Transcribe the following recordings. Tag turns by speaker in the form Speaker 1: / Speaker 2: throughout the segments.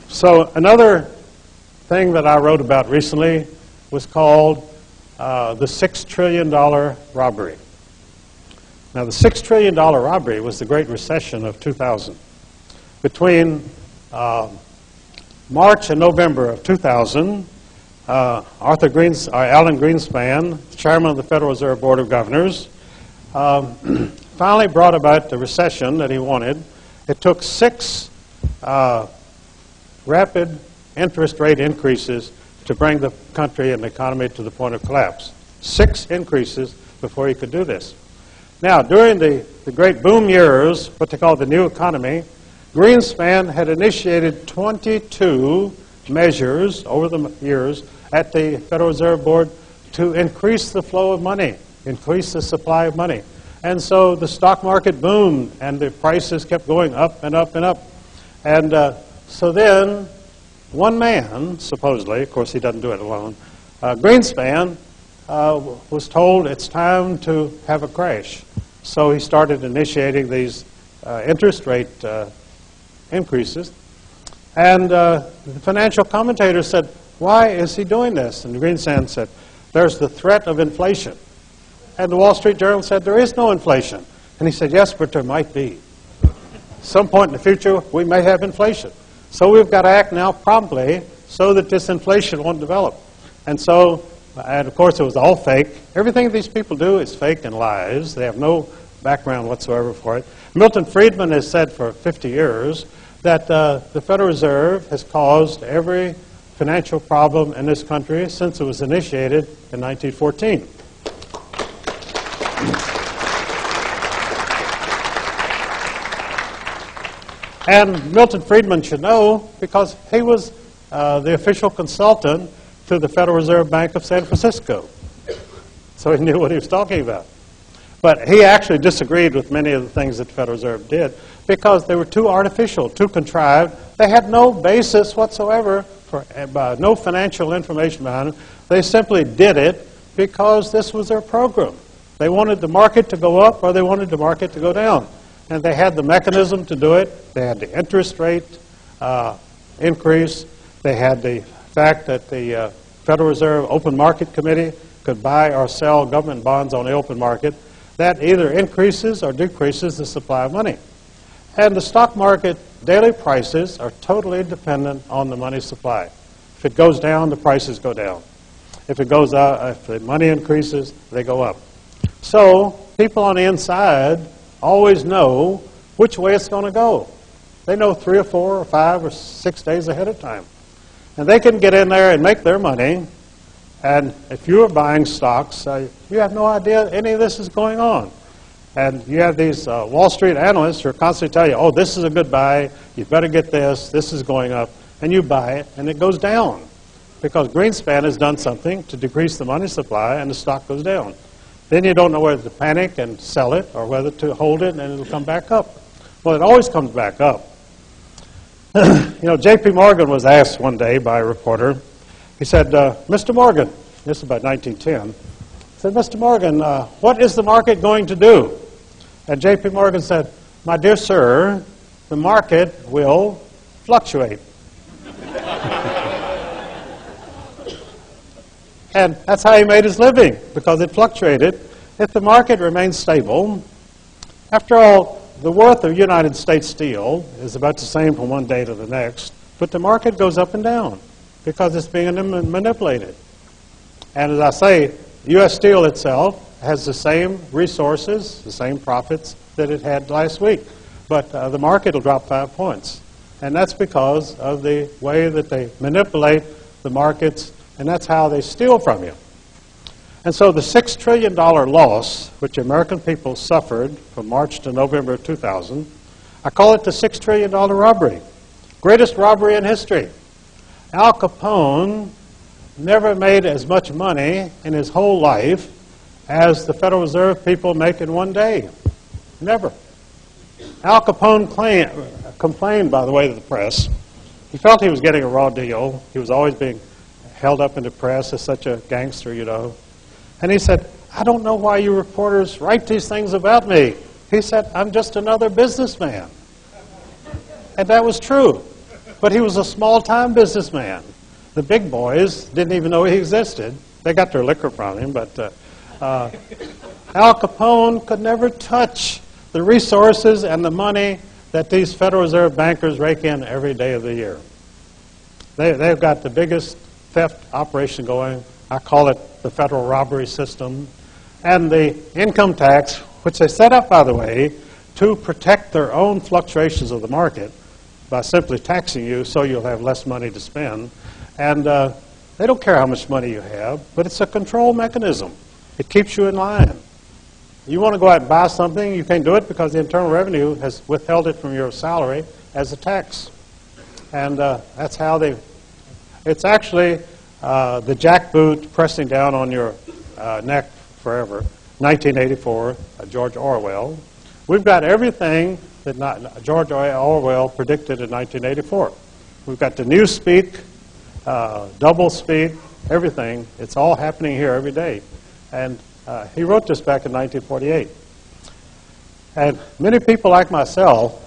Speaker 1: So another thing that I wrote about recently was called the $6 trillion robbery. Now, the $6 trillion robbery was the Great Recession of 2000. Between March and November of 2000, Alan Greenspan, chairman of the Federal Reserve Board of Governors, finally brought about the recession that he wanted. It took 6 rapid interest rate increases to bring the country and the economy to the point of collapse. 6 increases before he could do this. Now, during the great boom years, what they call the new economy, Greenspan had initiated 22 measures over the years at the Federal Reserve Board to increase the flow of money, increase the supply of money. And so the stock market boomed, and the prices kept going up and up and up. And so then one man, supposedly, of course he doesn't do it alone, Greenspan was told it's time to have a crash. So he started initiating these interest rate increases. And the financial commentators said, why is he doing this? And Greenspan said, there's the threat of inflation. And the Wall Street Journal said, there is no inflation. And he said, yes, but there might be. Some point in the future, we may have inflation. So we've got to act now promptly so that this inflation won't develop. And so, and of course, it was all fake. Everything these people do is fake and lies. They have no background whatsoever for it. Milton Friedman has said for 50 years that the Federal Reserve has caused every financial problem in this country since it was initiated in 1914. And Milton Friedman should know because he was the official consultant to the Federal Reserve Bank of San Francisco. So he knew what he was talking about. But he actually disagreed with many of the things that the Federal Reserve did because they were too artificial, too contrived. They had no basis whatsoever, for no financial information behind them. They simply did it because this was their program. They wanted the market to go up or they wanted the market to go down. And they had the mechanism to do it. They had the interest rate increase. They had the fact that the Federal Reserve Open Market Committee could buy or sell government bonds on the open market. That either increases or decreases the supply of money. And the stock market daily prices are totally dependent on the money supply. If it goes down, the prices go down. If it goes up, if the money increases, they go up. So people on the inside always know which way it's going to go. They know 3 or 4 or 5 or 6 days ahead of time. And they can get in there and make their money. And if you're buying stocks, you have no idea any of this is going on. And you have these Wall Street analysts who are constantly telling you, oh, this is a good buy, you better get this is going up. And you buy it, and it goes down. Because Greenspan has done something to decrease the money supply, and the stock goes down. Then you don't know whether to panic and sell it or whether to hold it and it'll come back up. Well, it always comes back up. You know, J.P. Morgan was asked one day by a reporter, he said, Mr. Morgan, this is about 1910, he said, Mr. Morgan, what is the market going to do? And J.P. Morgan said, my dear sir, the market will fluctuate. And that's how he made his living, because it fluctuated. If the market remains stable, after all, the worth of United States steel is about the same from one day to the next, but the market goes up and down because it's being manipulated. And as I say, U.S. Steel itself has the same resources, the same profits that it had last week, but the market will drop 5 points. And that's because of the way that they manipulate the markets, and that's how they steal from you. And so the $6 trillion loss, which American people suffered from March to November of 2000, I call it the $6 trillion robbery. Greatest robbery in history. Al Capone never made as much money in his whole life as the Federal Reserve people make in one day. Never. Al Capone complained, by the way, to the press. He felt he was getting a raw deal. He was always being held up in the press as such a gangster, you know. And he said, I don't know why you reporters write these things about me. He said, I'm just another businessman. And that was true. But he was a small-time businessman. The big boys didn't even know he existed. They got their liquor from him, but Al Capone could never touch the resources and the money that these Federal Reserve bankers rake in every day of the year. They've got the biggest theft operation going. I call it the federal robbery system. And the income tax, which they set up, by the way, to protect their own fluctuations of the market by simply taxing you so you'll have less money to spend. And they don't care how much money you have, but it's a control mechanism. It keeps you in line. You want to go out and buy something, you can't do it because the Internal Revenue has withheld it from your salary as a tax. And that's how it's actually the jackboot pressing down on your neck forever. 1984, George Orwell. We've got everything that George Orwell predicted in 1984. We've got the newspeak, double speak, everything. It's all happening here every day. And he wrote this back in 1948. And many people like myself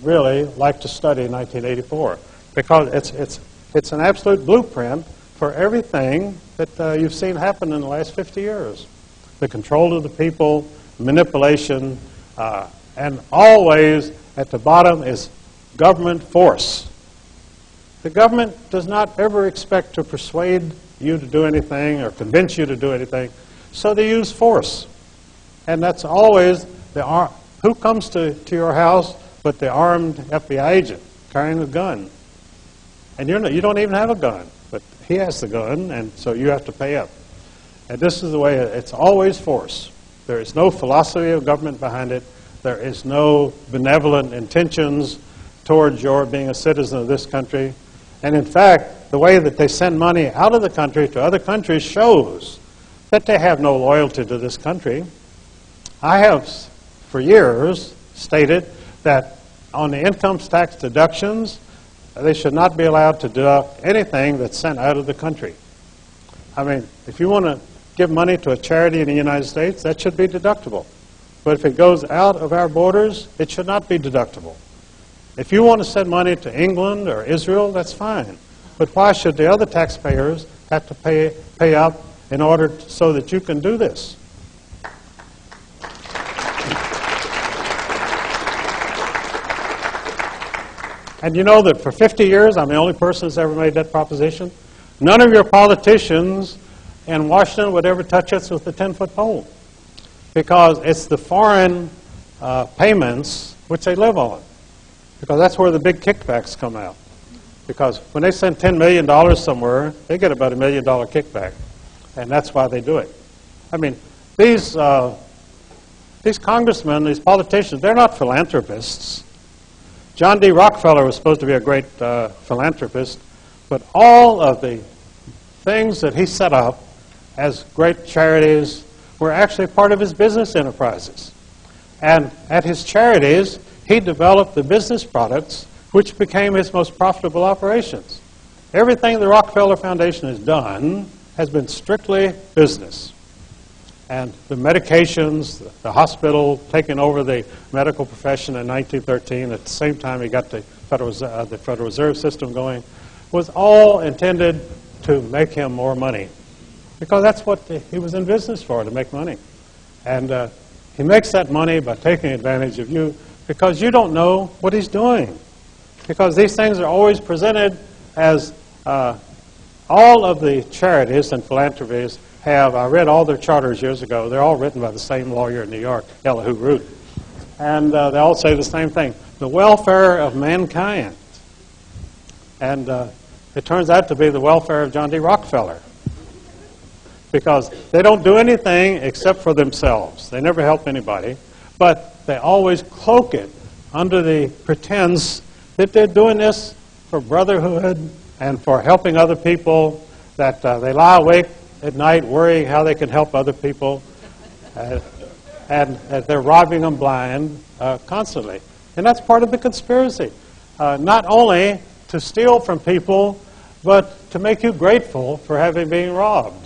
Speaker 1: really like to study 1984 because it's an absolute blueprint for everything that you've seen happen in the last 50 years. The control of the people, manipulation, and always at the bottom is government force. The government does not ever expect to persuade you to do anything or convince you to do anything, so they use force. And that's always who comes to your house but the armed FBI agent carrying a gun. And you don't even have a gun, but he has the gun, and so you have to pay up. And this is the way it's always force. There is no philosophy of government behind it. There is no benevolent intentions towards your being a citizen of this country. And in fact, the way that they send money out of the country to other countries shows that they have no loyalty to this country. I have, for years, stated that on the income tax deductions, they should not be allowed to deduct anything that's sent out of the country. I mean, if you want to give money to a charity in the United States, that should be deductible. But if it goes out of our borders, it should not be deductible. If you want to send money to England or Israel, that's fine. But why should the other taxpayers have to pay up in order so that you can do this? And you know that for 50 years, I'm the only person who's ever made that proposition. None of your politicians in Washington would ever touch us with a 10-foot pole, because it's the foreign payments which they live on, because that's where the big kickbacks come out. Because when they send $10 million somewhere, they get about $1 million kickback, and that's why they do it. I mean, these congressmen, these politicians, they're not philanthropists. John D. Rockefeller was supposed to be a great philanthropist, but all of the things that he set up as great charities were actually part of his business enterprises. And at his charities, he developed the business products which became his most profitable operations. Everything the Rockefeller Foundation has done has been strictly business. And the medications, the hospital taking over the medical profession in 1913, at the same time he got the Federal Reserve System going, was all intended to make him more money. Because that's what he was in business for, to make money. And he makes that money by taking advantage of you because you don't know what he's doing. Because these things are always presented as all of the charities and philanthropies have, I read all their charters years ago, they're all written by the same lawyer in New York, Elihu Root. And they all say the same thing, the welfare of mankind. And it turns out to be the welfare of John D. Rockefeller. Because they don't do anything except for themselves. They never help anybody. But they always cloak it under the pretense that they're doing this for brotherhood and for helping other people, that they lie awake at night worrying how they can help other people, and they're robbing them blind constantly. And that's part of the conspiracy. Not only to steal from people, but to make you grateful for having been robbed.